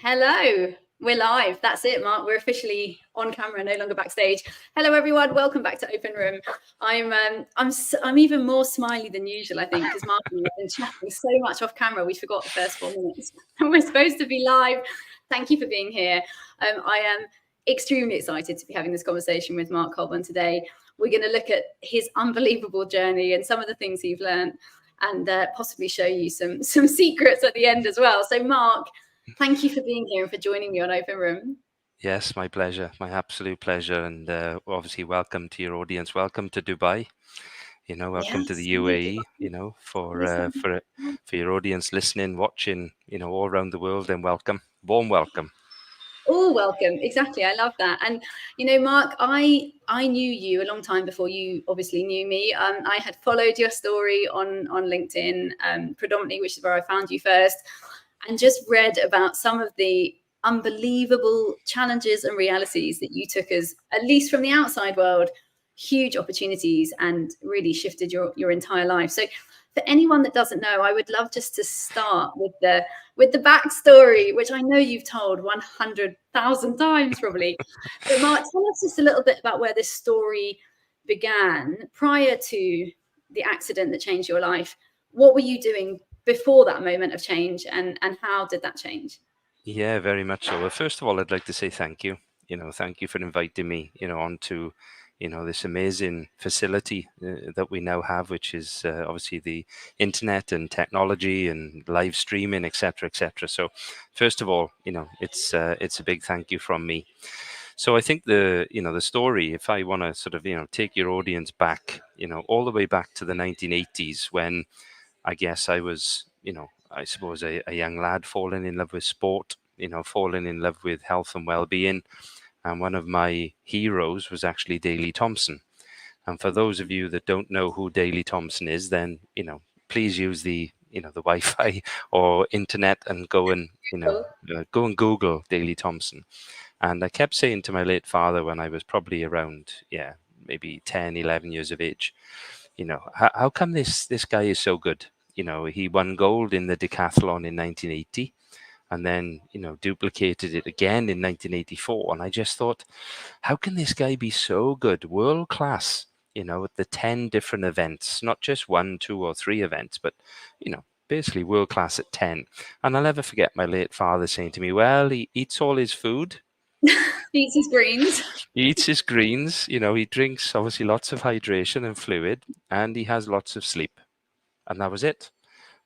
Hello, we're live. That's it, Mark. We're officially on camera, no longer backstage. Hello, everyone. Welcome back to Open Room. I'm even more smiley than usual, I think, because Mark and I have been chatting so much off camera. We forgot the first 4 minutes. We're supposed to be live. Thank you for being here. I am extremely excited to be having this conversation with Mark Colbourne today. We're going to look at his unbelievable journey and some of the things he's learned, and possibly show you some secrets at the end as well. So, Mark, thank you for being here and for joining me on Open Room. Yes, my pleasure, my absolute pleasure. And obviously, welcome to your audience. Welcome to Dubai. Welcome to the UAE. For your audience listening, watching, all around the world, then welcome, warm welcome. Oh, welcome. Exactly. I love that. And, Mark, I knew you a long time before you obviously knew me. I had followed your story on LinkedIn predominantly, which is where I found you first, and just read about some of the unbelievable challenges and realities that you took as, at least from the outside world, huge opportunities and really shifted your entire life. So for anyone that doesn't know, I would love just to start with the backstory, which I know you've told 100,000 times probably. But Mark, tell us just a little bit about where this story began prior to the accident that changed your life. What were you doing before that moment of change, and how did that change? Yeah, very much so. Well, first of all, I'd like to say thank you. Thank you for inviting me, onto, this amazing facility that we now have, which is obviously the internet and technology and live streaming, etc., etc. So, first of all, it's a big thank you from me. So I think the story, if I want to sort of, take your audience back, all the way back to the 1980s, when I guess I was, I suppose a young lad falling in love with sport, falling in love with health and well-being. And one of my heroes was actually Daley Thompson. And for those of you that don't know who Daley Thompson is, then, please use the Wi-Fi or internet and go and Google Daley Thompson. And I kept saying to my late father when I was probably around, maybe 10, 11 years of age, how come this guy is so good? He won gold in the decathlon in 1980 and then, duplicated it again in 1984. And I just thought, how can this guy be so good, world class, at the 10 different events, not just 1, 2, or 3 events, but, basically world class at 10. And I'll never forget my late father saying to me, well, he eats all his food. Eats his greens. He eats his greens, he drinks obviously lots of hydration and fluid, and he has lots of sleep. And that was it.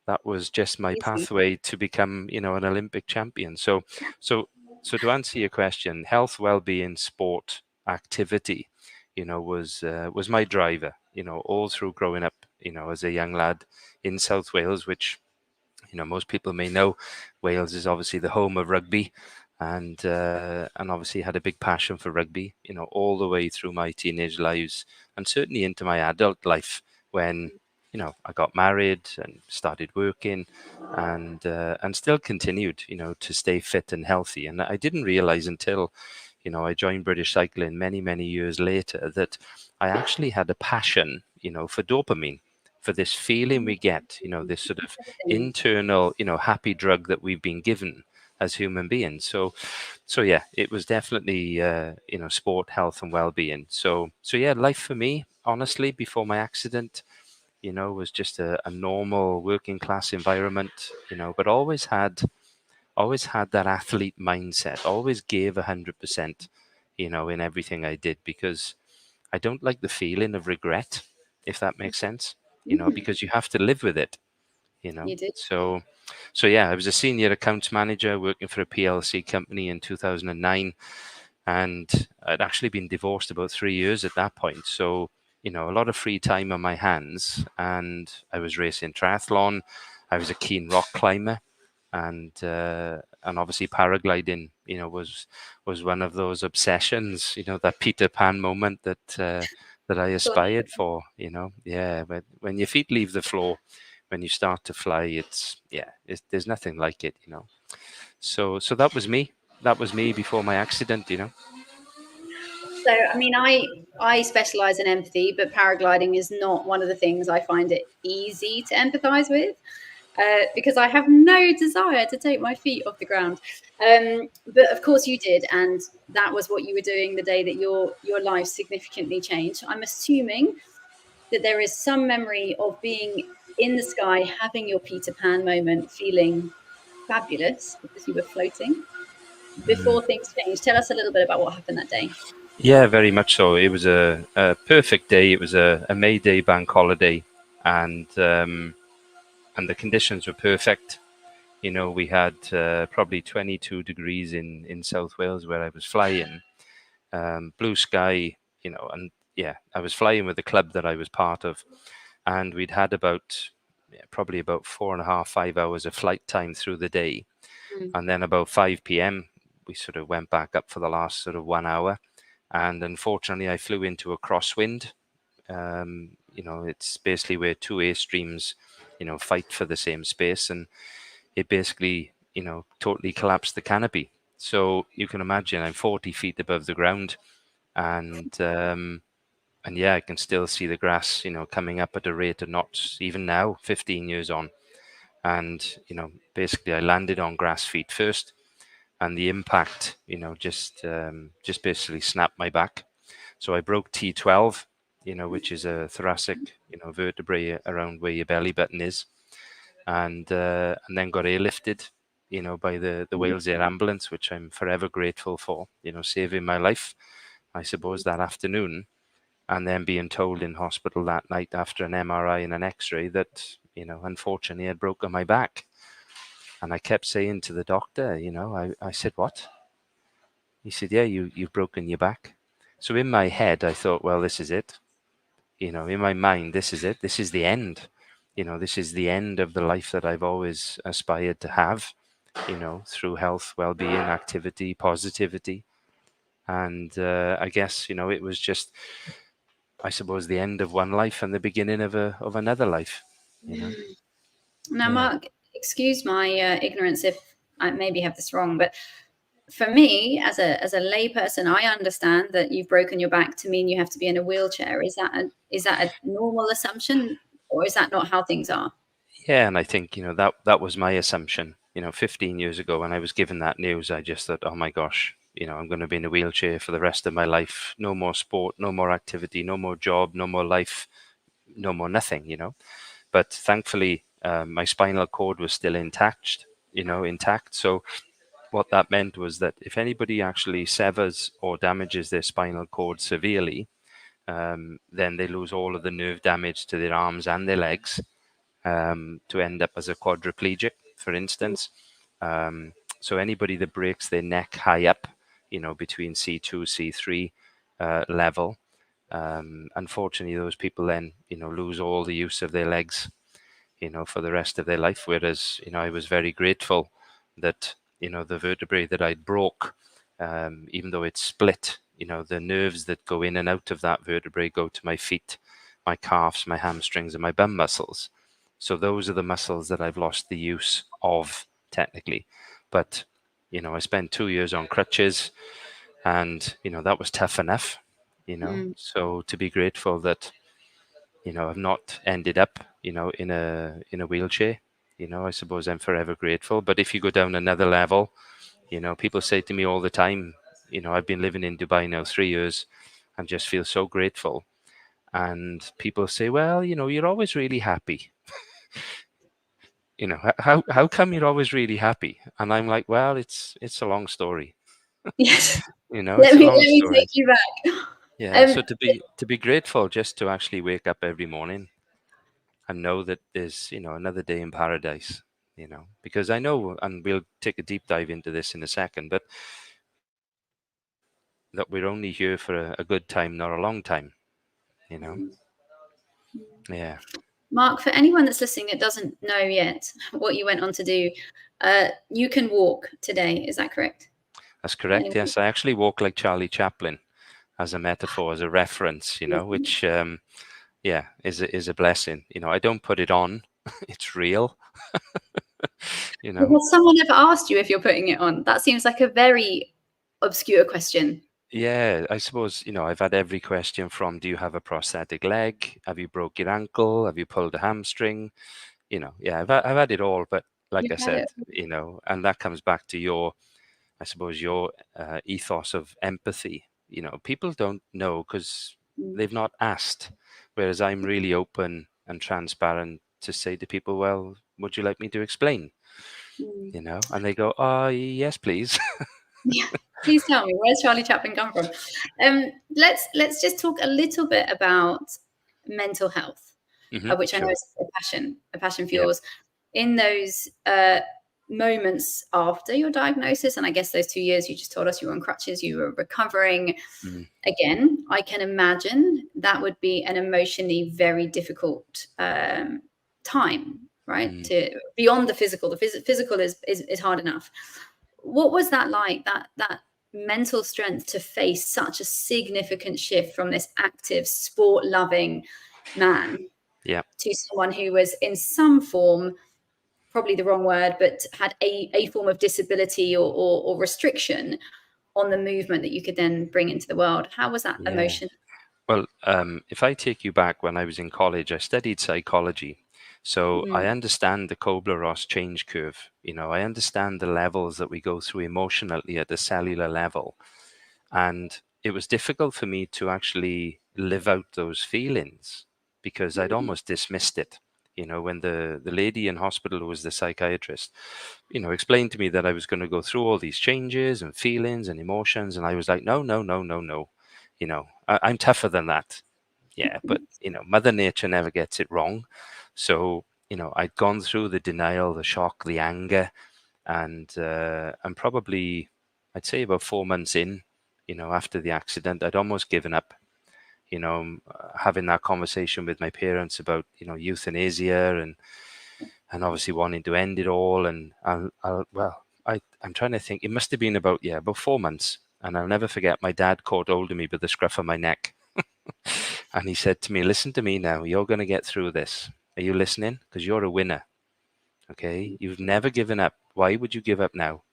That was just my pathway to become, an Olympic champion. So to answer your question, health, well-being, sport, activity, was my driver, all through growing up, as a young lad in South Wales, which, most people may know. Wales is obviously the home of rugby, and obviously had a big passion for rugby, all the way through my teenage lives and certainly into my adult life when, I got married and started working and still continued, to stay fit and healthy. And I didn't realize until, I joined British Cycling many, many years later that I actually had a passion, for dopamine, for this feeling we get, this sort of internal, happy drug that we've been given as human beings. So yeah, it was definitely, sport, health and well-being. So yeah, life for me, honestly, before my accident, was just a normal working class environment, but always had that athlete mindset, always gave 100%, in everything I did, because I don't like the feeling of regret, if that makes sense, because you have to live with it, You did. So yeah, I was a senior accounts manager working for a PLC company in 2009, and I'd actually been divorced about 3 years at that point. So, a lot of free time on my hands, and I was racing triathlon. I was a keen rock climber, and obviously paragliding, was one of those obsessions, that Peter Pan moment that I aspired for, yeah. But when your feet leave the floor, when you start to fly, there's nothing like it, So that was me. That was me before my accident, So, I mean, I specialize in empathy, but paragliding is not one of the things I find it easy to empathize with. because I have no desire to take my feet off the ground. But of course you did, and that was what you were doing the day that your life significantly changed. I'm assuming that there is some memory of being in the sky, having your Peter Pan moment, feeling fabulous because you were floating before things changed. Tell us a little bit about what happened that day. Yeah, very much so. It was a perfect day. It was a May Day bank holiday, and the conditions were perfect. You know, we had probably 22 degrees in South Wales where I was flying, blue sky, you know, and yeah, I was flying with the club that I was part of, and we'd had about probably about 4.5, 5 hours of flight time through the day, and then about 5 p.m. we sort of went back up for the last sort of 1 hour, and unfortunately I flew into a crosswind. You know, it's basically where two airstreams, you know, fight for the same space, and it basically, you know, totally collapsed the canopy. So you can imagine I'm 40 feet above the ground, and yeah, I can still see the grass, you know, coming up at a rate of knots even now, 15 years on. And you know, basically, I landed on grass feet first, and the impact, you know, just basically snapped my back. So I broke T12, you know, which is a thoracic, you know, vertebrae around where your belly button is, and then got airlifted, you know, by the Wales Air Ambulance, which I'm forever grateful for, you know, saving my life, I suppose, that afternoon, and then being told in hospital that night after an MRI and an X-ray that, you know, unfortunately I'd broken my back. And I kept saying to the doctor, you know, I said, what? He said, yeah, you've broken your back. So in my head, I thought, well, this is it. You know, in my mind, this is it. This is the end. You know, this is the end of the life that I've always aspired to have, you know, through health, well-being, activity, positivity. And I guess, you know, it was just, I suppose, the end of one life and the beginning of another life, you know. Now, Yeah. Mark, excuse my ignorance if I maybe have this wrong, but for me, as a layperson, I understand that you've broken your back to mean you have to be in a wheelchair. Is that a normal assumption, or is that not how things are? Yeah, and I think, you know, that was my assumption. You know, 15 years ago when I was given that news, I just thought, oh my gosh, you know, I'm going to be in a wheelchair for the rest of my life. No more sport, no more activity, no more job, no more life, no more nothing, you know. But thankfully, my spinal cord was still intact, you know, intact. So what that meant was that if anybody actually severs or damages their spinal cord severely, then they lose all of the nerve damage to their arms and their legs, to end up as a quadriplegic, for instance. So anybody that breaks their neck high up, you know, between C2, C3 level, unfortunately, those people then, you know, lose all the use of their legs, you know, for the rest of their life. Whereas, you know, I was very grateful that, you know, the vertebrae that I'd broke, even though it's split, you know, the nerves that go in and out of that vertebrae go to my feet, my calves, my hamstrings, and my bum muscles. So those are the muscles that I've lost the use of technically. But, you know, I spent 2 years on crutches, and, you know, that was tough enough, you know. So to be grateful that, you know, I've not ended up, you know, in a wheelchair, you know, I suppose I'm forever grateful. But if you go down another level, you know, people say to me all the time, you know, I've been living in Dubai now 3 years and just feel so grateful. And people say, well, you know, you're always really happy. You know, how come you're always really happy? And I'm like, well, it's a long story. Yes. You know, it's a long Let me story. take you back. Yeah. So to be grateful just to actually wake up every morning and know that there's, you know, another day in paradise, you know, because I know, and we'll take a deep dive into this in a second, but that we're only here for a good time, not a long time, you know. Yeah, Mark, for anyone that's listening that doesn't know yet what you went on to do, you can walk today. Is that correct? that's correct. Anyone? Yes, I actually walk like Charlie Chaplin as a metaphor, as a reference, you know, which yeah, is a blessing. You know, I don't put it on; it's real. You know. Has someone ever asked you if you're putting it on? That seems like a very obscure question. Yeah, I suppose, you know, I've had every question from, do you have a prosthetic leg? Have you broke your ankle? Have you pulled a hamstring? I've had it all, but like I You've had said, it. and that comes back to I suppose your ethos of empathy. People don't know because Mm, they've not asked, whereas I'm really open and transparent to say to people, well, would you like me to explain? mm. And they go, oh, yes, please. Yeah. Please tell me, where's Charlie Chaplin come from? Let's just talk a little bit about mental health, which I know Sure. is a passion for Yeah. yours. In those moments after your diagnosis, and I guess those 2 years you just told us you were on crutches, you were recovering. Mm, Again, I can imagine that would be an emotionally very difficult time, right? mm, To beyond the physical. The physical is hard enough. What was that like? That mental strength to face such a significant shift from this active, sport-loving man yeah. to someone who was in some form, probably the wrong word, but had a form of disability or restriction on the movement that you could then bring into the world. How was that Yeah. emotion? Well, if I take you back when I was in college, I studied psychology. So I Mm, understand the Kubler-Ross change curve. I understand the levels that we go through emotionally at the cellular level. And it was difficult for me to actually live out those feelings because I'd mm, almost dismissed it. When the lady in hospital who was the psychiatrist, explained to me that I was going to go through all these changes and feelings and emotions. And I was like, no, no, no, no, no. I'm tougher than that. Yeah, but Mother Nature never gets it wrong. So I'd gone through the denial, the shock, the anger, and probably I'd say about 4 months in, after the accident, I'd almost given up. Having that conversation with my parents about euthanasia and obviously wanting to end it all, and I'm trying to think. It must have been about 4 months, and I'll never forget. My dad caught hold of me by the scruff of my neck. And he said to me, listen to me now, you're going to get through this. Are you listening? Because you're a winner. Okay. You've never given up. Why would you give up now?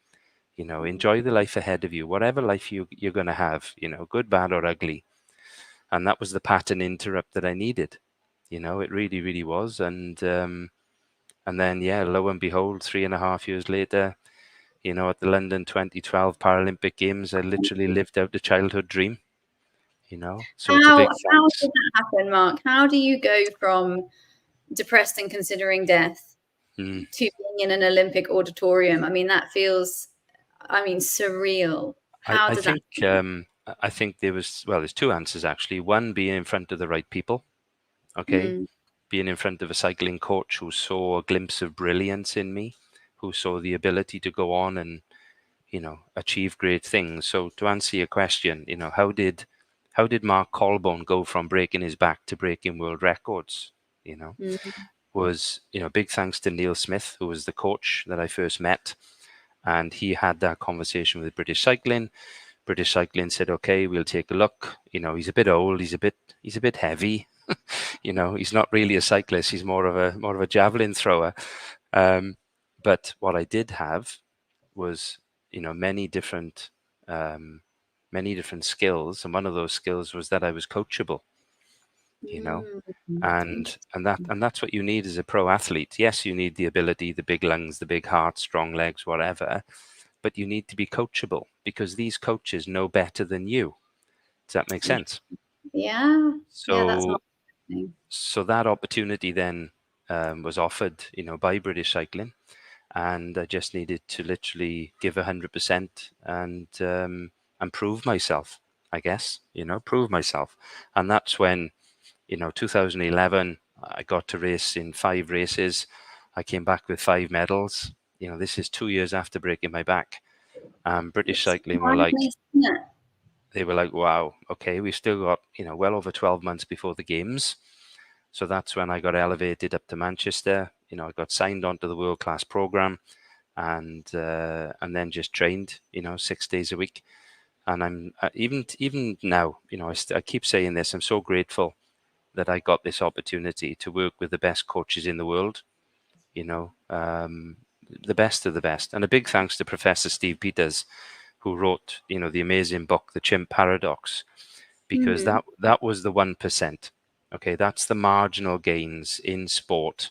Enjoy the life ahead of you, whatever life you're going to have, good, bad, or ugly. And that was the pattern interrupt that I needed. It really, really was. And then, yeah, lo and behold, 3.5 years later, at the London 2012 Paralympic Games, I literally lived out a childhood dream. So it's a How big how thanks. did that happen, Mark? How do you go from depressed and considering death Mm. to being in an Olympic auditorium? I mean, that feels, surreal. I, How I did that think I think there's two answers actually. One, being in front of the right people, okay, happen? being in front of a cycling coach who saw a glimpse of brilliance in me, who saw the ability to go on and achieve great things. So to answer your question, how did Mark Colbourne go from breaking his back to breaking world records? Mm, mm, Was big thanks to Neil Smith, who was the coach that I first met, and he had that conversation with British Cycling. British Cycling said, "Okay, we'll take a look. He's a bit old. He's a bit heavy. He's not really a cyclist. He's more of a javelin thrower." Um, but what I did have was, um, many different skills, and one of those skills was that I was coachable. You know, mm. and that's what you need as a pro athlete. Yes, you need the ability, the big lungs, the big heart, strong legs, whatever, but you need to be coachable because these coaches know better than you. Does that make Yeah, sense? yeah, yeah. That's So, not happening. so that opportunity then was offered, by British Cycling, and I just needed to literally give 100% and prove myself. I guess prove myself, and that's when 2011, I got to race in 5 races. I came back with 5 medals. This is 2 years after breaking my back. British It's Cycling were like, madness, isn't it? they were like, wow, okay, we've still got, well over 12 months before the games. So that's when I got elevated up to Manchester. I got signed onto the world class program and then just trained, 6 days a week. And I'm even now, I keep saying this. I'm so grateful that I got this opportunity to work with the best coaches in the world, you know, um, the best of the best. And a big thanks to Professor Steve Peters, who wrote, the amazing book, The Chimp Paradox, because Mm, that was the 1%. Okay, that's the marginal gains in sport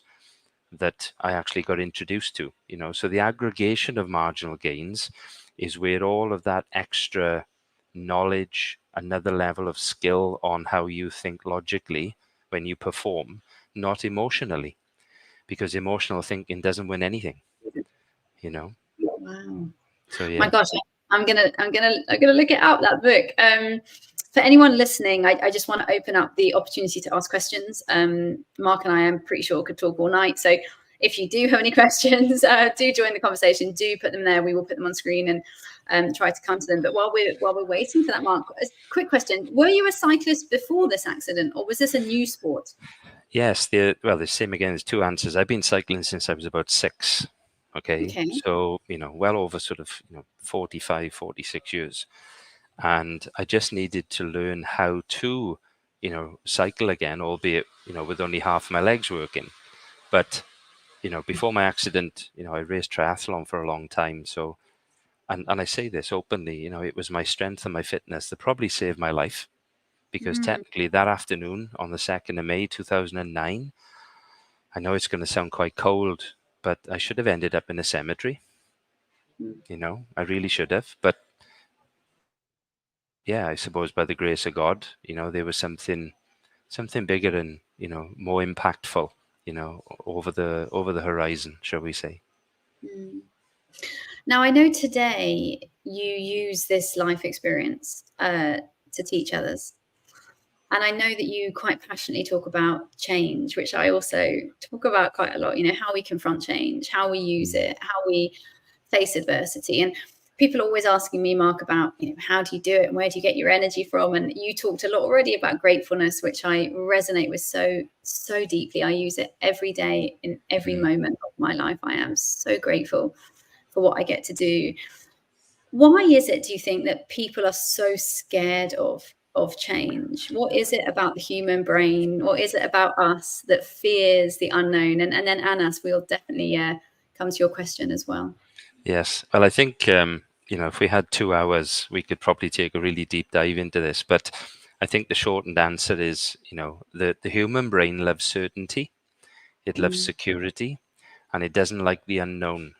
that I actually got introduced to, So the aggregation of marginal gains is where all of that extra knowledge, another level of skill on how you think logically when you perform, not emotionally, because emotional thinking doesn't win anything, Wow. So yeah. My gosh, I'm gonna look it up, that book. For anyone listening, I just want to open up the opportunity to ask questions. Mark and I am pretty sure could talk all night. So if you do have any questions, do join the conversation. Do put them there. We will put them on screen and try to come to them. But while we're waiting for that, Mark, a quick question: were you a cyclist before this accident, or was this a new sport? Yes, the same again. There's two answers. I've been cycling since I was about 6. Okay. So, well over sort of, 45, 46 years. And I just needed to learn how to, cycle again, albeit, with only half my legs working. But, before my accident, I raced triathlon for a long time. So, and I say this openly, it was my strength and my fitness that probably saved my life. Because technically that afternoon on the 2nd of May, 2009, I know it's going to sound quite cold, but I should have ended up in a cemetery. I really should have. But yeah, I suppose by the grace of God, there was something bigger and, more impactful, over the horizon, shall we say. Now, I know today you use this life experience to teach others. And I know that you quite passionately talk about change, which I also talk about quite a lot, how we confront change, how we use it, how we face adversity. And people are always asking me, Mark, about, how do you do it and where do you get your energy from? And you talked a lot already about gratefulness, which I resonate with so, so deeply. I use it every day in every moment of my life. I am so grateful for what I get to do. Why is it, do you think, that people are so scared of change? What is it about the human brain? What is it about us that fears the unknown? And then Anas, we'll definitely come to your question as well. Yes. Well, I think, if we had 2 hours, we could probably take a really deep dive into this. But I think the shortened answer is, the human brain loves certainty. It loves security, and it doesn't like the unknown.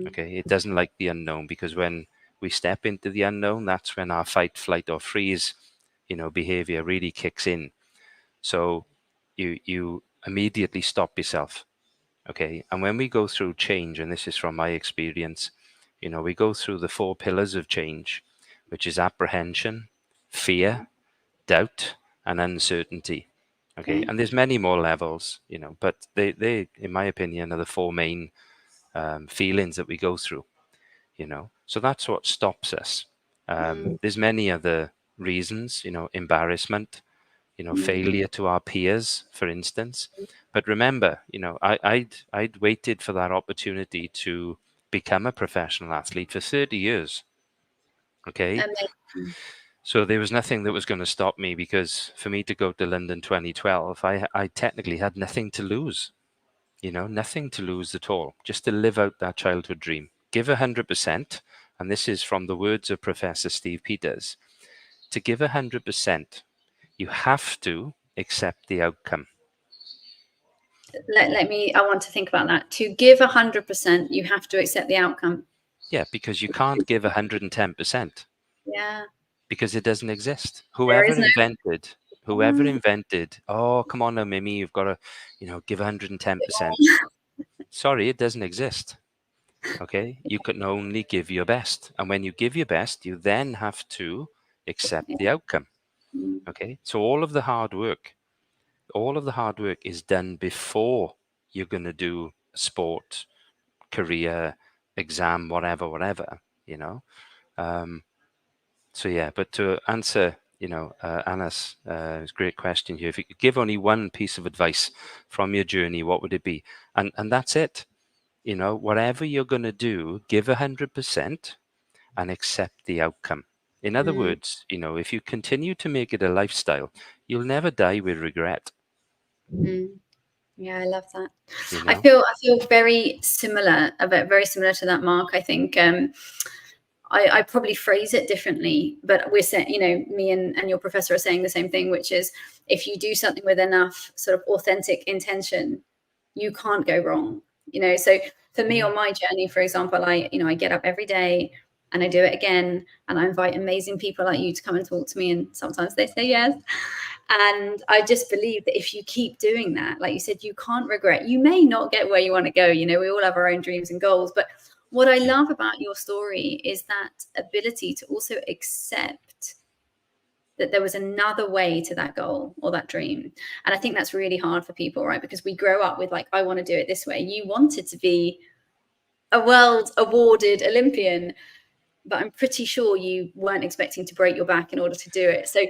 Okay. It doesn't like the unknown, because when we step into the unknown, that's when our fight, flight, or freeze, behavior really kicks in. So you immediately stop yourself. Okay. And when we go through change, and this is from my experience, we go through the 4 pillars of change, which is apprehension, fear, doubt, and uncertainty. Okay. And there's many more levels, but they, in my opinion, are the 4 main feelings that we go through, So that's what stops us. There's many other reasons, embarrassment, failure to our peers, for instance. But remember, I'd waited for that opportunity to become a professional athlete for 30 years. Okay. So there was nothing that was going to stop me, because for me to go to London 2012, I technically had nothing to lose, nothing to lose at all, just to live out that childhood dream. Give 100%. And this is from the words of Professor Steve Peters. To give 100%, you have to accept the outcome. I want to think about that. To give 100%, you have to accept the outcome. Yeah, because you can't give 110%. Yeah. Because it doesn't exist. Whoever invented, oh, come on now, Mimi, you've got to, give 110%. Sorry, it doesn't exist. Okay, you can only give your best. And when you give your best, you then have to accept the outcome. Okay, so all of the hard work is done before you're going to do sport, career, exam, whatever, So yeah, but to answer, Anna's great question here, if you could give only one piece of advice from your journey, what would it be? And that's it. Whatever you're going to do, give 100% and accept the outcome. In other words, if you continue to make it a lifestyle, you'll never die with regret. Yeah, I love that. I feel very similar to that, Mark. I think I probably phrase it differently, but we're saying, me and your professor are saying the same thing, which is if you do something with enough sort of authentic intention, you can't go wrong. So for me on my journey, for example, I get up every day and I do it again, and I invite amazing people like you to come and talk to me, and sometimes they say yes. And I just believe that if you keep doing that, like you said, you can't regret. You may not get where you want to go. We all have our own dreams and goals, but what I love about your story is that ability to also accept that there was another way to that goal or that dream. And I think that's really hard for people, right? Because we grow up with like, I want to do it this way. You wanted to be a world awarded Olympian, but I'm pretty sure you weren't expecting to break your back in order to do it. So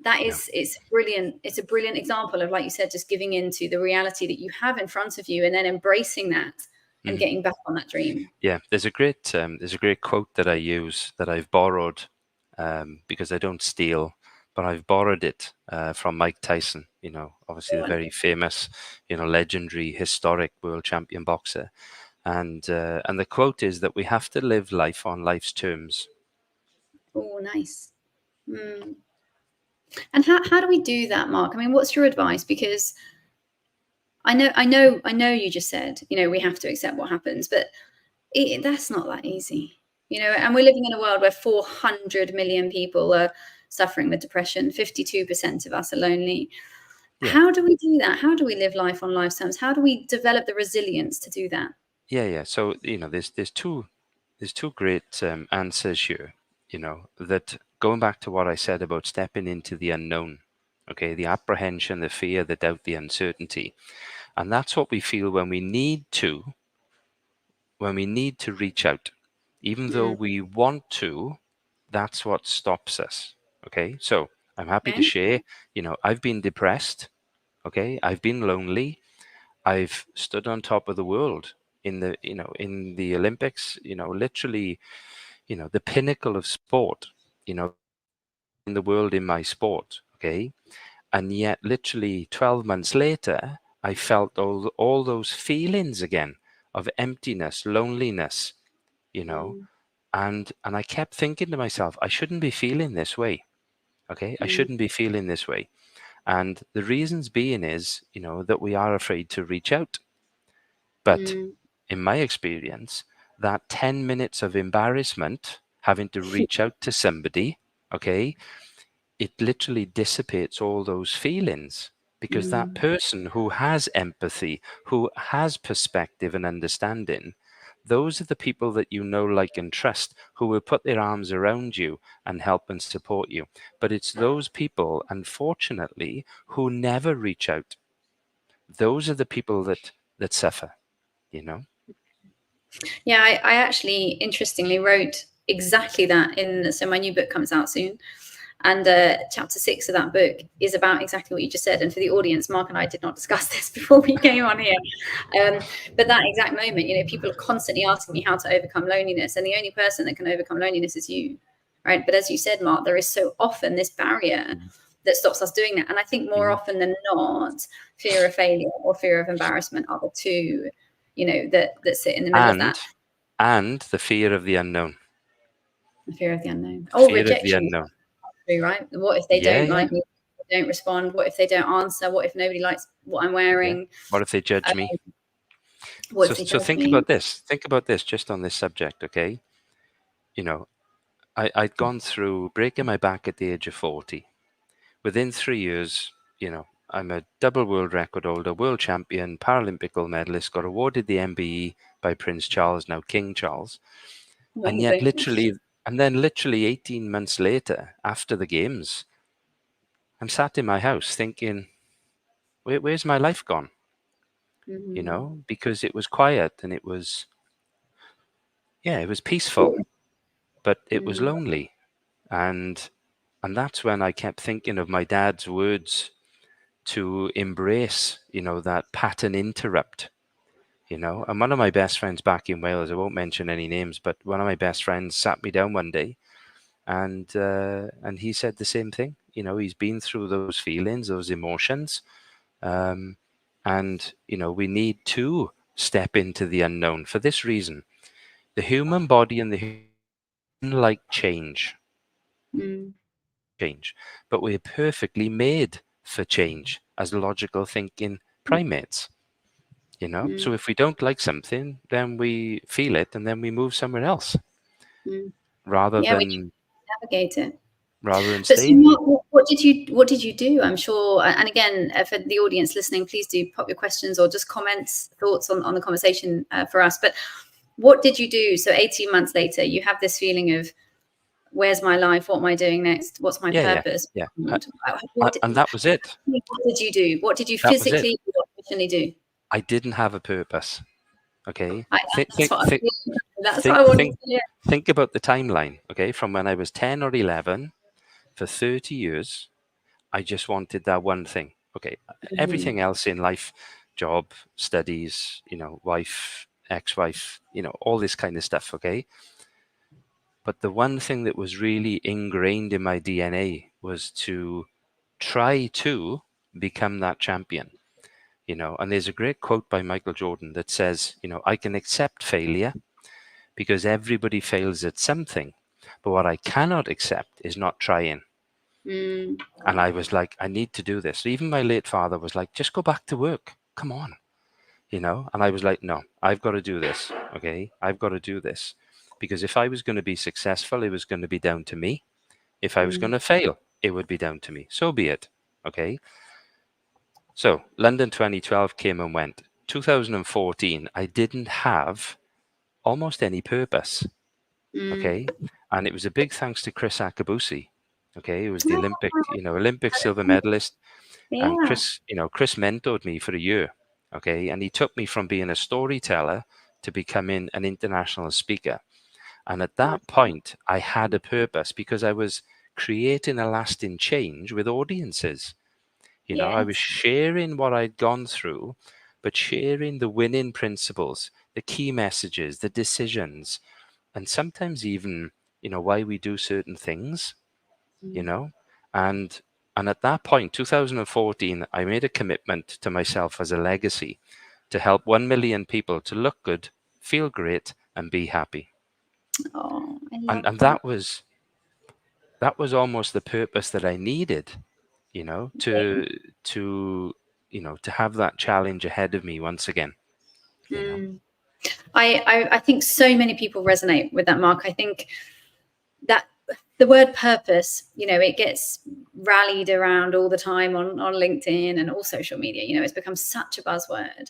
it's brilliant. It's a brilliant example of, like you said, just giving into the reality that you have in front of you and then embracing that and getting back on that dream. Yeah, there's a great quote that I use that I've borrowed because I don't steal, but I've borrowed it from Mike Tyson. Obviously the very famous, legendary, historic world champion boxer. And the quote is that we have to live life on life's terms. Oh, nice. And how do we do that, Mark? I mean, what's your advice? Because I know you just said, we have to accept what happens, but that's not that easy, and we're living in a world where 400 million people are suffering with depression. 52% of us are lonely. Yeah. How do we do that? How do we live life on life's terms? How do we develop the resilience to do that? Yeah. So, there's two great answers here, that going back to what I said about stepping into the unknown, okay, the apprehension, the fear, the doubt, the uncertainty. And that's what we feel when we need to reach out. Even though we want to, that's what stops us. Okay. So I'm happy to share, I've been depressed. Okay. I've been lonely. I've stood on top of the world in the Olympics, literally, the pinnacle of sport, in the world in my sport. Okay. And yet literally 12 months later, I felt all those feelings again of emptiness, loneliness, and I kept thinking to myself, I shouldn't be feeling this way. Okay. I shouldn't be feeling this way. And the reasons being is, that we are afraid to reach out. But in my experience, that 10 minutes of embarrassment, having to reach out to somebody, okay, it literally dissipates all those feelings, because that person who has empathy, who has perspective and understanding, those are the people that like, and trust, who will put their arms around you and help and support you. But it's those people, unfortunately, who never reach out. Those are the people that suffer, Yeah, I actually, interestingly, wrote exactly that so my new book comes out soon. And chapter 6 of that book is about exactly what you just said. And for the audience, Mark and I did not discuss this before we came on here. But that exact moment, people are constantly asking me how to overcome loneliness. And the only person that can overcome loneliness is you, right? But as you said, Mark, there is so often this barrier that stops us doing that. And I think more often than not, fear of failure or fear of embarrassment are the two, that sit in the middle of that. And the fear of the unknown. The fear of the unknown. Fear rejection. Of the unknown. Right? What if they don't like me? Don't respond? What if they don't answer? What if nobody likes what I'm wearing? Yeah. What if they judge me? So think about this. Think about this just on this subject, okay? I'd gone through breaking my back at the age of 40. Within 3 years, I'm a double world record holder, world champion, Paralympic gold medalist, got awarded the MBE by Prince Charles, now King Charles. And yet literally 18 months later, after the games, I'm sat in my house thinking, where's my life gone? Because it was quiet and it was peaceful, but it was lonely. And that's when I kept thinking of my dad's words to embrace, that pattern interrupt, And one of my best friends back in Wales, I won't mention any names, but one of my best friends sat me down one day and he said the same thing. He's been through those feelings, those emotions. And, we need to step into the unknown for this reason. The human body and the like change, but we're perfectly made for change as logical thinking primates. you know. So if we don't like something, then we feel it and then we move somewhere else rather Yeah, we than navigate it. But so staying. what did you do? I'm sure, and again, for the audience listening, please do pop your questions or just comments, thoughts on the conversation for us. But what did you do? So 18 months later, you have this feeling of, where's my life? What am I doing next? What's my purpose? Yeah. What And that was it. did you do? What did you That was it. physically or emotionally do? I didn't have a purpose. Okay. That's what I'm feeling. That's what Think, I wanted think, to hear. think about the timeline. Okay. From when I was 10 or 11 for 30 years, I just wanted that one thing. Okay. Everything else in life, job, studies, you know, wife, ex-wife, you know, all this kind of stuff. Okay. But the one thing that was really ingrained in my DNA was to try to become that champion, you know. And there's a great quote by Michael Jordan that says, you know, I can accept failure because everybody fails at something, but what I cannot accept is not trying. And I was like, I need to do this. Even my late father was like, just go back to work, come on, you know. And I was like, no, I've got to do this. Okay, I've got to do this, because if I was going to be successful, it was going to be down to me. If I was going to fail, it would be down to me. So be it. Okay. So London 2012 came and went. 2014, I didn't have almost any purpose. Okay. And it was a big thanks to Chris Akabusi. Okay. It was the Olympic silver medalist. And Yeah. Chris mentored me for a year. Okay. And he took me from being a storyteller to becoming an international speaker. And at that point, I had a purpose because I was creating a lasting change with audiences. You know, I was sharing what I'd gone through, but sharing the winning principles, the key messages, the decisions, and sometimes even, you know, why we do certain things, you know. And at that point, 2014, I made a commitment to myself as a legacy to help 1 million people to look good, feel great, and be happy. Oh, I love And that. that was almost the purpose that I needed, you know, to to have that challenge ahead of me once again, you know. I think so many people resonate with that, Mark. I think that the word purpose, you know, it gets rallied around all the time on LinkedIn and all social media. You know, it's become such a buzzword,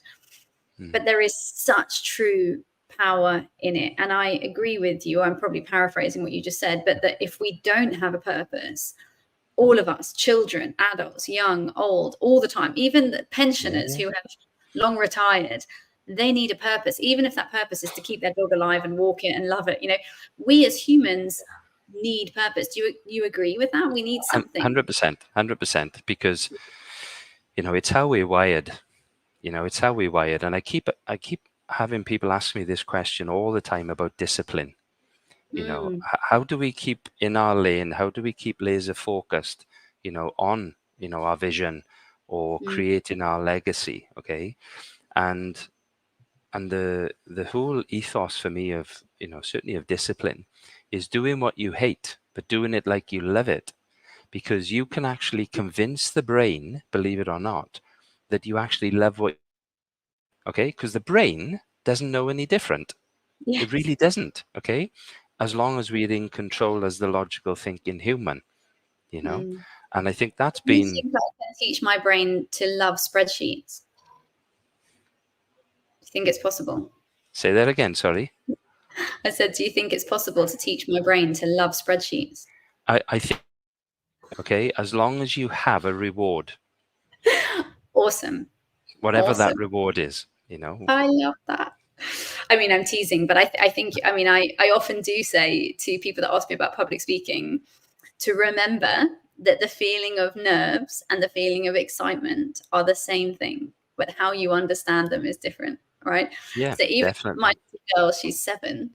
but there is such true power in it. And I agree with you. I'm probably paraphrasing what you just said, but that if we don't have a purpose, all of us, children, adults, young, old, all the time, even the pensioners who have long retired, they need a purpose, even if that purpose is to keep their dog alive and walk it and love it. You know, we as humans need purpose. Do you agree with that? We need something. 100%, because, you know, it's how we're wired. You know, it's how we're wired. And I keep having people ask me this question all the time about discipline. You know, how do we keep in our lane? How do we keep laser focused, you know, on, you know, our vision or creating our legacy? Okay. And the whole ethos for me of, you know, certainly of discipline is doing what you hate, but doing it like you love it, because you can actually convince the brain, believe it or not, that you actually love what, okay? Because the brain doesn't know any different. It really doesn't, okay? As long as we're in control as the logical thinking human, you know? And I think that's Do you been... think that I can teach my brain to love spreadsheets? Do you think it's possible? Say that again, sorry. I said, do you think it's possible to teach my brain to love spreadsheets? I think, okay, as long as you have a reward. Awesome. Whatever that reward is, you know. I love that. I mean, I'm teasing, but I think, I mean, I often do say to people that ask me about public speaking to remember that the feeling of nerves and the feeling of excitement are the same thing, but how you understand them is different, right? Yeah, so even definitely. my girl, she's 7,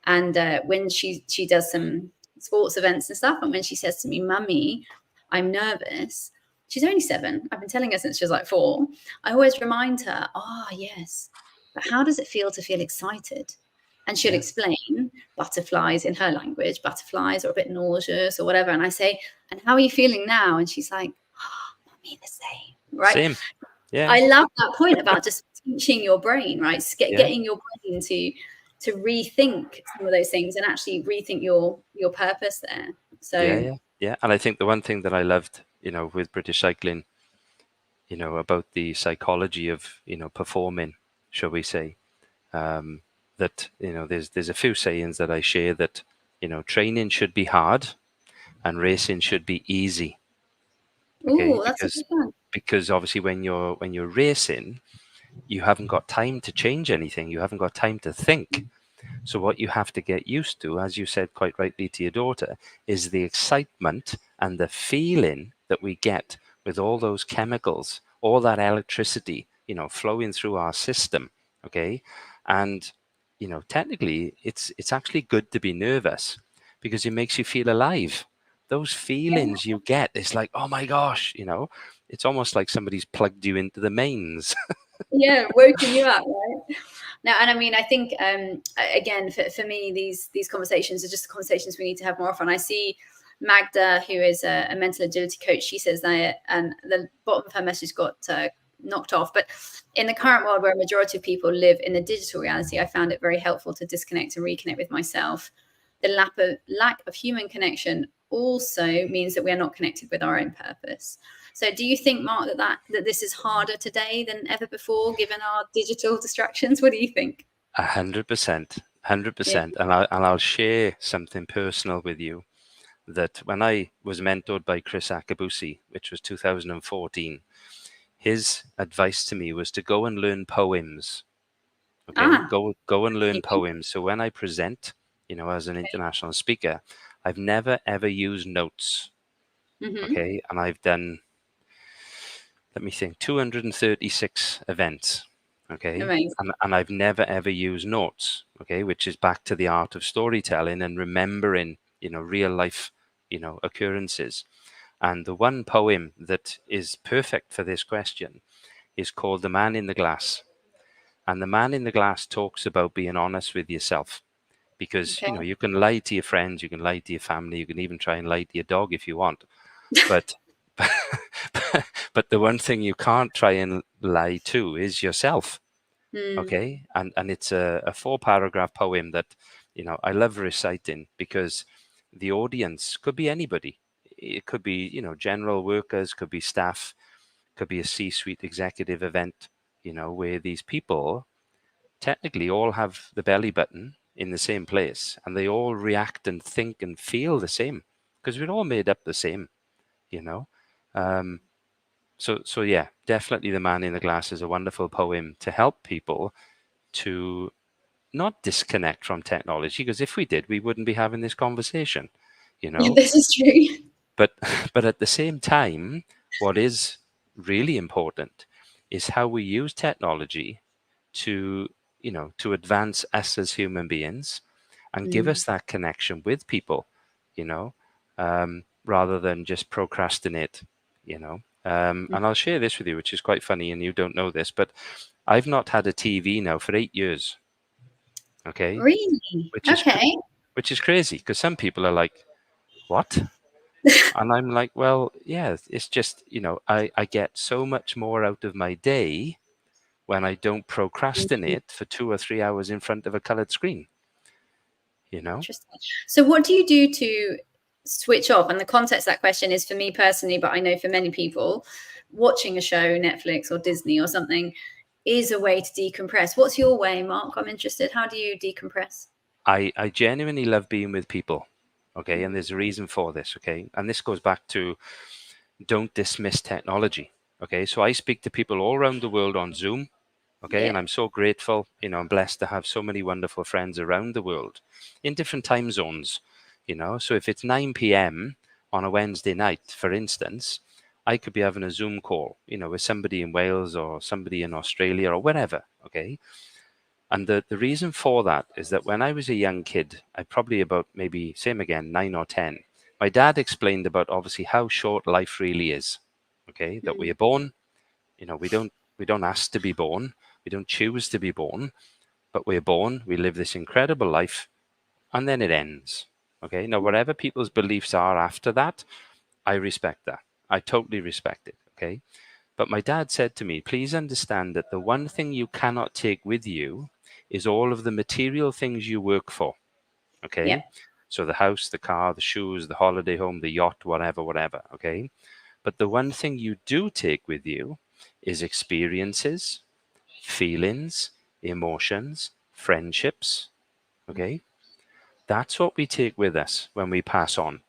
and when she does some sports events and stuff, and when she says to me, "Mummy, I'm nervous," she's only 7. I've been telling her since she was like 4. I always remind her, "Oh, yes, but how does it feel to feel excited?" And she'll explain butterflies in her language, butterflies or a bit nauseous or whatever. And I say, "And how are you feeling now?" And she's like, "Oh, Mummy, the same," right? Same. Yeah. I love that point about just teaching your brain, right? Yeah. Getting your brain to rethink some of those things and actually rethink your purpose there. Yeah, So yeah, yeah. And I think the one thing that I loved, with British cycling, about the psychology of, performing, shall we say, that, there's a few sayings that I share that, training should be hard and racing should be easy. Okay, ooh, that's a good one. because obviously when you're racing, you haven't got time to change anything. You haven't got time to think. So what you have to get used to, as you said quite rightly to your daughter, is the excitement and the feeling that we get with all those chemicals, all that electricity, flowing through our system. Okay. And, technically it's actually good to be nervous because it makes you feel alive. Those feelings you get, it's like, oh my gosh, it's almost like somebody's plugged you into the mains. Yeah, woken you up, right? Now, and I mean, I think again, for me, these conversations are just conversations we need to have more often. I see Magda, who is a mental agility coach. She says that, and the bottom of her message got knocked off. But in the current world, where a majority of people live in the digital reality, I found it very helpful to disconnect and reconnect with myself. The lack of human connection also means that we are not connected with our own purpose. So do you think, Mark, that this is harder today than ever before, given our digital distractions? What do you think? 100%, Yeah. 100%. And I'll share something personal with you that when I was mentored by Chris Akabusi, which was 2014, his advice to me was to go and learn poems. Okay, Ah, go and learn fascinating. poems. So when I present, as an international speaker, I've never ever used notes. Mm-hmm. Okay, and I've done, let me think, 236 events. Okay, Amazing. and I've never ever used notes. Okay, which is back to the art of storytelling and remembering, real life, occurrences. And the one poem that is perfect for this question is called The Man in the Glass. And the man in the glass talks about being honest with yourself because, Okay. you can lie to your friends, you can lie to your family, you can even try and lie to your dog if you want. But but the one thing you can't try and lie to is yourself. Mm. Okay. And it's a 4 paragraph poem that, I love reciting because the audience could be anybody. It could be, general workers, could be staff, could be a C-suite executive event, where these people technically all have the belly button in the same place and they all react and think and feel the same because we're all made up the same, you know. Um, so yeah, definitely The Man in the Glass is a wonderful poem to help people to not disconnect from technology, because if we did, we wouldn't be having this conversation, you Yeah, know. this is true. But but at the same time, what is really important is how we use technology to, to advance us as human beings and give Mm. us that connection with people, rather than just procrastinate, and I'll share this with you, which is quite funny, and you don't know this, but I've not had a TV now for 8 years. Okay, Really? which is Okay. which is crazy because some people are like, "What?" And I'm like, "Well, yeah, it's just, I get so much more out of my day when I don't procrastinate for 2 or 3 hours in front of a colored screen, you know? Interesting. So what do you do to switch off? And the context of that question is for me personally, but I know for many people, watching a show, Netflix or Disney or something, is a way to decompress. What's your way, Mark? I'm interested. How do you decompress? I genuinely love being with people. Okay. And there's a reason for this. Okay. And this goes back to don't dismiss technology. Okay. So I speak to people all around the world on Zoom. Okay. Yeah. And I'm so grateful, I'm blessed to have so many wonderful friends around the world in different time zones, So if it's 9 p.m. on a Wednesday night, for instance, I could be having a Zoom call, with somebody in Wales or somebody in Australia or wherever. Okay. And the reason for that is that when I was a young kid, I probably about maybe, same again, 9 or 10, my dad explained about obviously how short life really is. Okay, that we Mm. are born, we don't ask to be born, we don't choose to be born, but we're born, we live this incredible life, and then it ends. Okay, now whatever people's beliefs are after that, I respect that. I totally respect it. Okay, But my dad said to me, please understand that the one thing you cannot take with you is all of the material things you work for. Yeah. Okay. So the house, the car, the shoes, the holiday home, the yacht, whatever, whatever. Okay. But the one thing you do take with you is experiences, feelings, emotions, friendships. Okay. That's what we take with us when we pass on.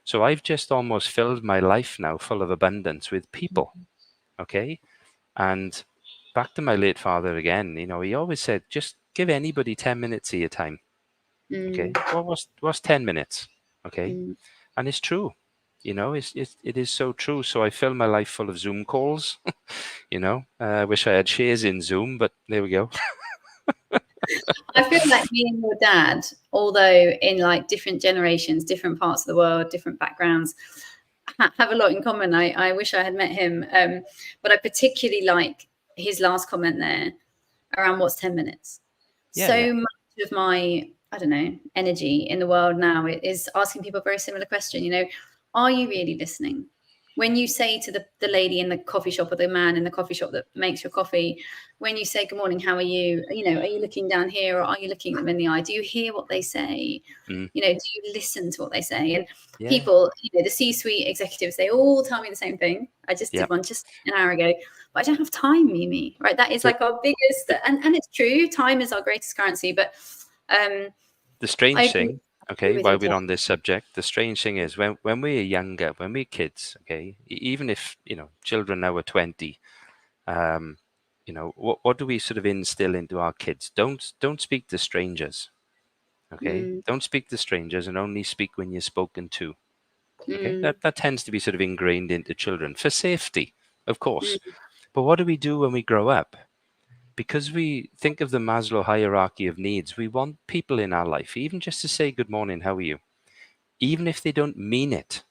So I've just almost filled my life now full of abundance with people. Okay. And back to my late father again, he always said, just give anybody 10 minutes of your time. Okay. Well, what's 10 minutes? Okay. And it's true. It is so true. So I fill my life full of Zoom calls. I wish I had shares in Zoom, but there we go. I feel like me and your dad, although in like different generations, different parts of the world, different backgrounds, have a lot in common. I wish I had met him. But I particularly like his last comment there around what's 10 minutes. Yeah, yeah. So much of my, I don't know, energy in the world now is asking people a very similar question. Are you really listening? When you say to the lady in the coffee shop or the man in the coffee shop that makes your coffee, when you say, good morning, how are you? Are you looking down here or are you looking them in the eye? Do you hear what they say? Mm. Do you listen to what they say? And Yeah. people, the C-suite executives, they all tell me the same thing. I just did one just an hour ago, but I don't have time, Mimi, right? That is like our biggest, and it's true, time is our greatest currency, but the strange thing, okay, with while you, we're on this subject, the strange thing is when we're younger, when we're kids, okay, even if, children now are 20, what do we sort of instill into our kids? Don't speak to strangers. Okay. Don't speak to strangers and only speak when you're spoken to. Okay. That tends to be sort of ingrained into children for safety, of course. But what do we do when we grow up? Because we think of the Maslow hierarchy of needs, we want people in our life, even just to say good morning, how are you? Even if they don't mean it.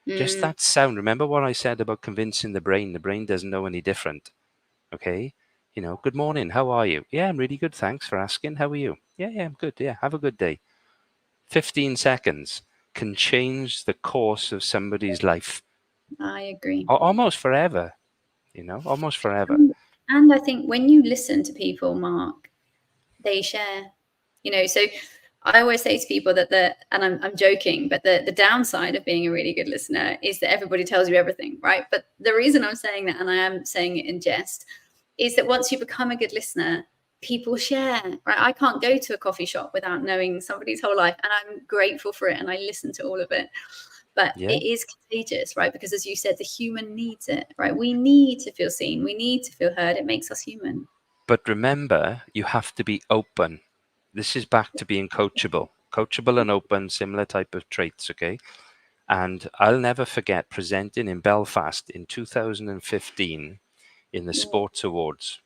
Just that sound. Remember what I said about convincing the brain? The brain doesn't know any different. Okay. Good morning, how are you? Yeah, I'm really good. Thanks for asking. How are you? Yeah, I'm good. Yeah, have a good day. 15 seconds can change the course of somebody's life. I agree. Almost forever, almost forever. And I think when you listen to people, Mark, they share, so I always say to people that and I'm joking, but the downside of being a really good listener is that everybody tells you everything, right? But the reason I'm saying that, and I am saying it in jest, is that once you become a good listener, people share, right? I can't go to a coffee shop without knowing somebody's whole life, and I'm grateful for it, and I listen to all of it. But it is contagious, right? Because as you said, the human needs it, right? We need to feel seen. We need to feel heard. It makes us human. But remember, you have to be open. This is back to being coachable. Coachable and open, similar type of traits, okay? And I'll never forget presenting in Belfast in 2015 in the Sports Awards.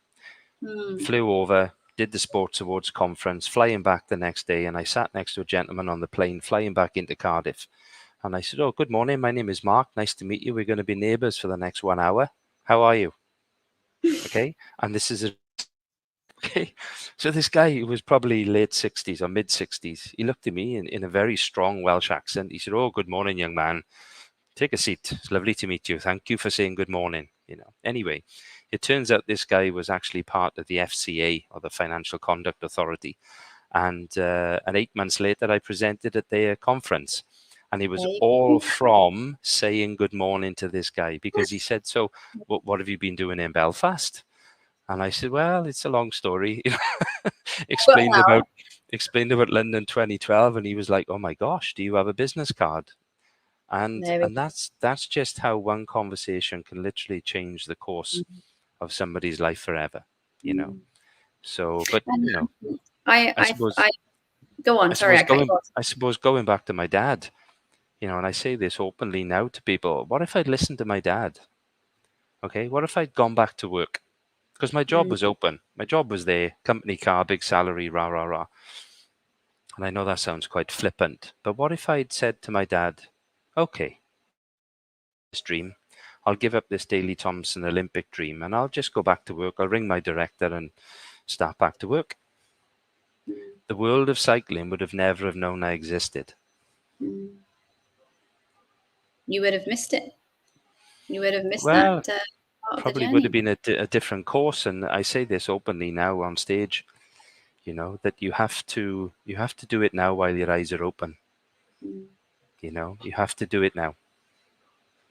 Flew over, did the Sports Awards conference, flying back the next day, and I sat next to a gentleman on the plane flying back into Cardiff. And I said, oh, good morning, my name is Mark. Nice to meet you. We're going to be neighbours for the next 1 hour. How are you? Okay. And this is okay. So this guy who was probably late 60s or mid 60s, he looked at me in a very strong Welsh accent. He said, oh, good morning, young man. Take a seat. It's lovely to meet you. Thank you for saying good morning. Anyway, it turns out this guy was actually part of the FCA, or the Financial Conduct Authority. And 8 months later, I presented at their conference. And it was all from saying good morning to this guy, because he said, so what have you been doing in Belfast? And I said, well, it's a long story. explained about London 2012. And he was like, oh my gosh, do you have a business card? And that's just how one conversation can literally change the course of somebody's life forever, So, but I suppose go on. Sorry, I suppose going back to my dad, and I say this openly now to people, what if I'd listened to my dad? Okay, what if I'd gone back to work? Because my job was open. My job was there, company car, big salary, rah, rah, rah. And I know that sounds quite flippant, but what if I'd said to my dad, okay, this dream, I'll give up this Daley Thompson Olympic dream and I'll just go back to work. I'll ring my director and start back to work. The world of cycling would have never have known I existed. You would have missed it. You would have missed well, that probably would have been a different course. And I say this openly now on stage, you know, that you have to do it now while your eyes are open. You know, you have to do it now.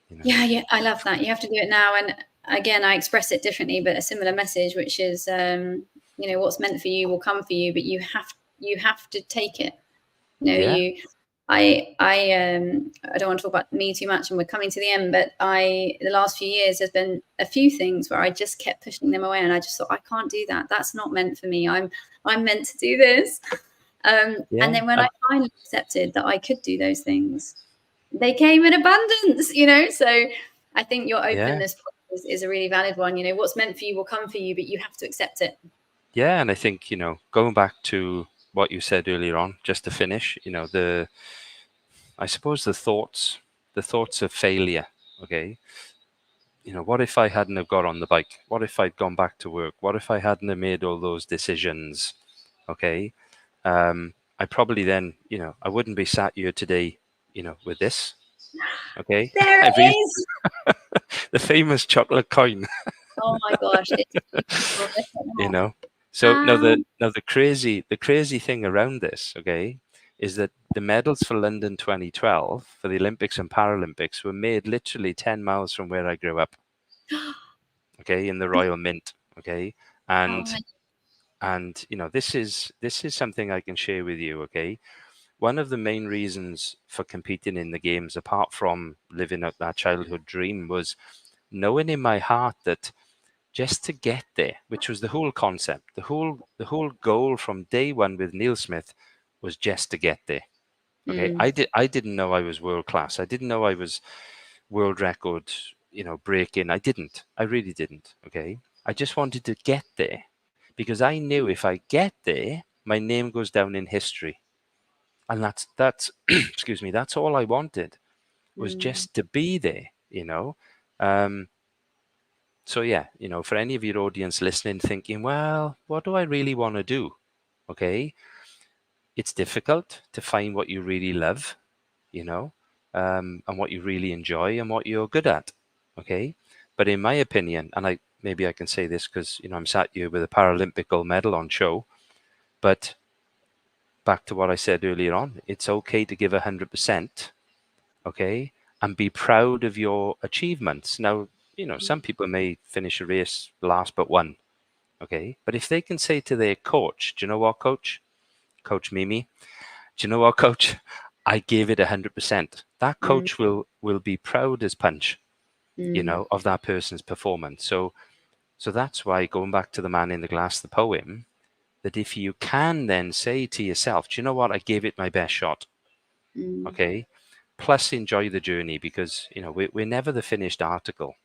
You know? Yeah, I love that. You have to do it now. And again, I express it differently, but a similar message, which is, you know, what's meant for you will come for you, but you have to take it. You know, Yeah. I don't want to talk about me too much, and we're coming to the end, but the last few years, there's been a few things where I just kept pushing them away, and I just thought, I can't do that. That's not meant for me. I'm meant to do this. And then when I finally accepted that I could do those things, they came in abundance, you know. So I think your openness is a really valid one. You know, what's meant for you will come for you, but you have to accept it. Yeah, and I think, you know, going back to what you said earlier on, just to finish, you know, I suppose the thoughts of failure. Okay, you know, what if I hadn't have got on the bike? What if I'd gone back to work? What if I hadn't have made all those decisions? Okay, I probably then, you know, I wouldn't be sat here today, you know, with this. Okay, there it is. The famous chocolate coin. Oh my gosh, it's beautiful. You know, so now the crazy thing around this, okay, is that the medals for London 2012 for the Olympics and Paralympics were made literally 10 miles from where I grew up. Okay, in the Royal Mint. Okay, and you know, this is something I can share with you. Okay, one of the main reasons for competing in the games, apart from living out that childhood dream, was knowing in my heart that just to get there, which was the whole concept, the whole goal from day one with Neil Smith, was just to get there. Okay, I didn't know I was world class. I didn't know I was world record, you know, breaking. I really didn't. Okay, I just wanted to get there because I knew if I get there, my name goes down in history, and that's excuse me, that's all I wanted, was just to be there. You know. So yeah, you know, for any of your audience listening, thinking, well, what do I really want to do? Okay, it's difficult to find what you really love, you know, and what you really enjoy and what you're good at. Okay, but in my opinion, and maybe I can say this because, you know, I'm sat here with a Paralympic gold medal on show, but back to what I said earlier on, it's okay to give 100%. Okay, and be proud of your achievements. Now, you know, some people may finish a race last but one. Okay, but if they can say to their coach, do you know what, coach? Coach Mimi, do you know what, coach? I gave it 100%. That coach will be proud as punch, you know, of that person's performance. So that's why, going back to the man in the glass, the poem, that if you can then say to yourself, do you know what? I gave it my best shot. Okay. Plus enjoy the journey, because, you know, we're never the finished article.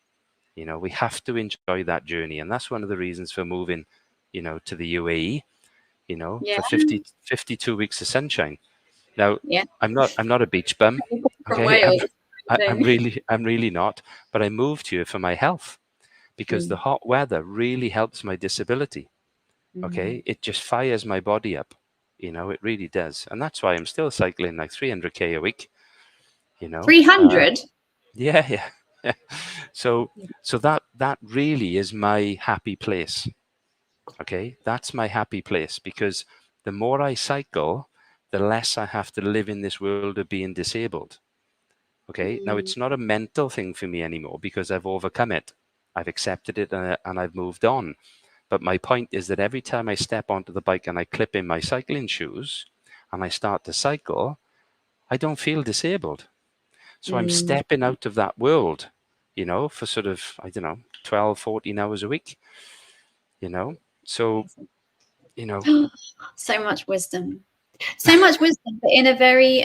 You know, we have to enjoy that journey. And that's one of the reasons for moving, you know, to the UAE, you know, for 52 weeks of sunshine. Now, I'm not a beach bum. Okay. I'm really not. But I moved here for my health, because the hot weather really helps my disability. Okay. It just fires my body up. You know, it really does. And that's why I'm still cycling like 300K a week, you know. 300? Yeah. So that really is my happy place. Okay, that's my happy place, because the more I cycle, the less I have to live in this world of being disabled. Okay, now it's not a mental thing for me anymore, because I've overcome it. I've accepted it, and I've moved on. But my point is that every time I step onto the bike and I clip in my cycling shoes and I start to cycle, I don't feel disabled. So I'm stepping out of that world, you know, for sort of, I don't know, 12, 14 hours a week, you know. So, you know. So much wisdom. So much wisdom, but in a very,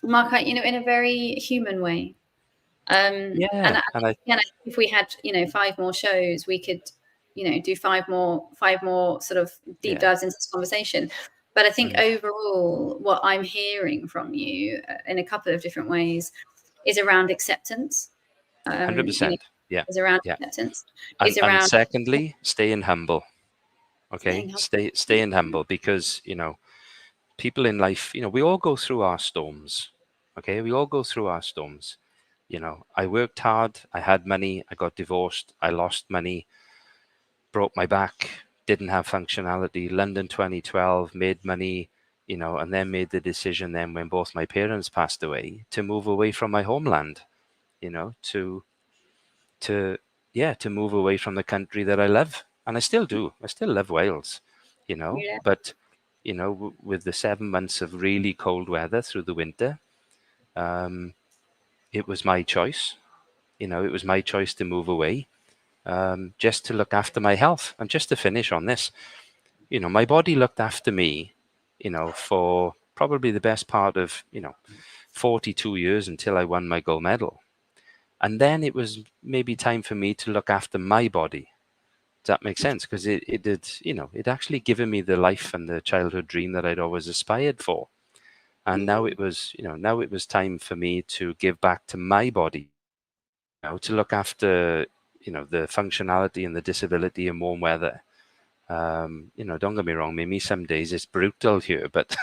Mark, you know, in a very human way. And if we had, you know, 5 more shows, we could, you know, do 5 more sort of deep dives into this conversation. But I think overall, what I'm hearing from you in a couple of different ways is around acceptance. 100%. Is around acceptance. And secondly, staying humble. Okay, staying humble, because, you know, people in life, you know, we all go through our storms. Okay, we all go through our storms. I worked hard, I had money, I got divorced, I lost money, broke my back, didn't have functionality. London 2012, made money, and then made the decision then when both my parents passed away to move away from my homeland, to to move away from the country that I love. And I still do. I still love Wales, Yeah. but with the 7 months of really cold weather through the winter, it was my choice. It was my choice to move away, just to look after my health. And just to finish on this, my body looked after me, for probably the best part of, 42 years until I won my gold medal. And then it was maybe time for me to look after my body. Does that make sense? Because it did, it actually given me the life and the childhood dream that I'd always aspired for. And now it was, now it was time for me to give back to my body, to look after, the functionality and the disability in warm weather. Don't get me wrong, Mimi, some days it's brutal here, but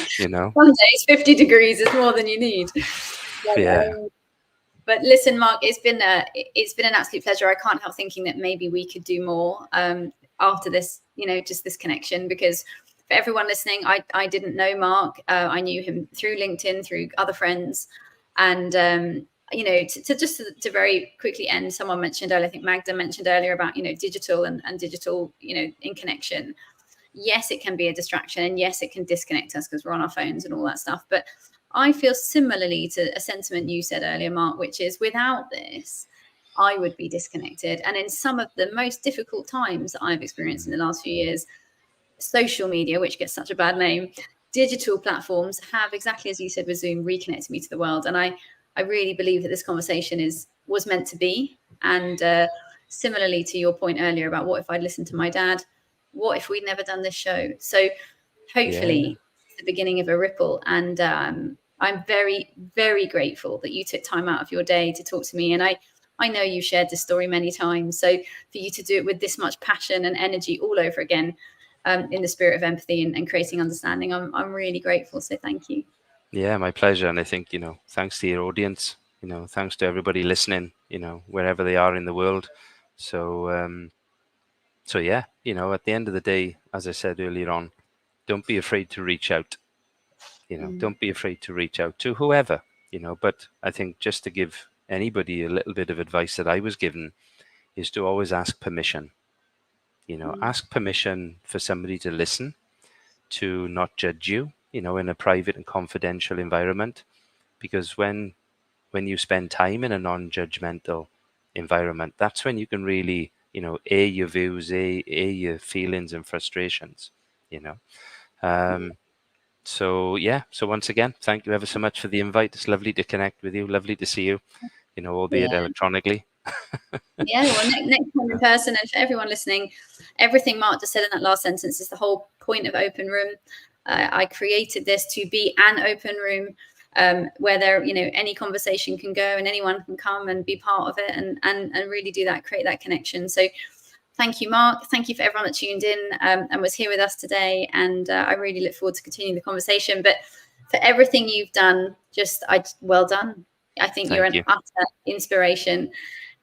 Some days 50 degrees is more than you need. But listen, Mark, it's been an absolute pleasure. I can't help thinking that maybe we could do more after this, just this connection, because for everyone listening, I didn't know Mark. I knew him through LinkedIn, through other friends. And, to very quickly end, someone mentioned earlier, I think Magda mentioned earlier about, digital and digital, in connection. Yes, it can be a distraction, and yes, it can disconnect us because we're on our phones and all that stuff. But I feel similarly to a sentiment you said earlier, Mark, which is without this, I would be disconnected. And in some of the most difficult times that I've experienced in the last few years, social media, which gets such a bad name, digital platforms have, exactly as you said with Zoom, reconnected me to the world. And I really believe that this conversation was meant to be. And similarly to your point earlier about what if I'd listened to my dad, what if we'd never done this show? So hopefully it's the beginning of a ripple. And I'm very, very grateful that you took time out of your day to talk to me. And I know you shared this story many times. So for you to do it with this much passion and energy all over again, in the spirit of empathy and creating understanding, I'm really grateful. So thank you. Yeah, my pleasure. And I think, thanks to your audience, thanks to everybody listening, wherever they are in the world. So yeah, at the end of the day, as I said earlier on, don't be afraid to reach out. Don't be afraid to reach out to whoever, but I think just to give anybody a little bit of advice that I was given is to always ask permission. Ask permission for somebody to listen, to not judge you, in a private and confidential environment. Because when you spend time in a non-judgmental environment, that's when you can really, air your views, air your feelings and frustrations, So yeah, so once again, thank you ever so much for the invite. It's lovely to connect with you, lovely to see you, albeit electronically. Yeah, well, next time in person. And for everyone listening, everything Mark just said in that last sentence is the whole point of Open Room. I created this to be an open room, where there, any conversation can go and anyone can come and be part of it and really do that, create that connection. So thank you, Mark. Thank you for everyone that tuned in and was here with us today. And I really look forward to continuing the conversation. But for everything you've done, well done. I think you're an utter inspiration.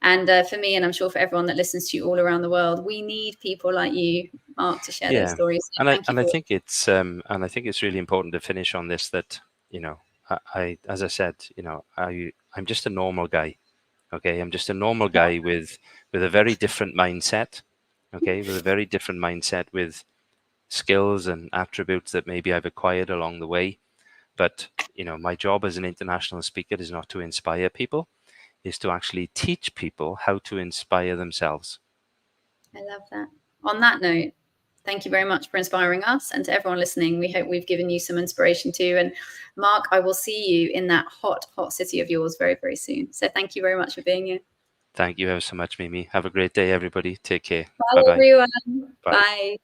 And for me, and I'm sure for everyone that listens to you all around the world, we need people like you, Mark, to share those stories. So I think it's really important to finish on this, that, I as I said, I'm just a normal guy. Okay, I'm just a normal guy with a very different mindset. Okay, with a very different mindset, with skills and attributes that maybe I've acquired along the way. But my job as an international speaker is not to inspire people, is to actually teach people how to inspire themselves. I love that. On that note, thank you very much for inspiring us. And to everyone listening, we hope we've given you some inspiration too. And Mark, I will see you in that hot, hot city of yours very, very soon. So thank you very much for being here. Thank you ever so much, Mimi. Have a great day, everybody. Take care. Bye, everyone. Bye.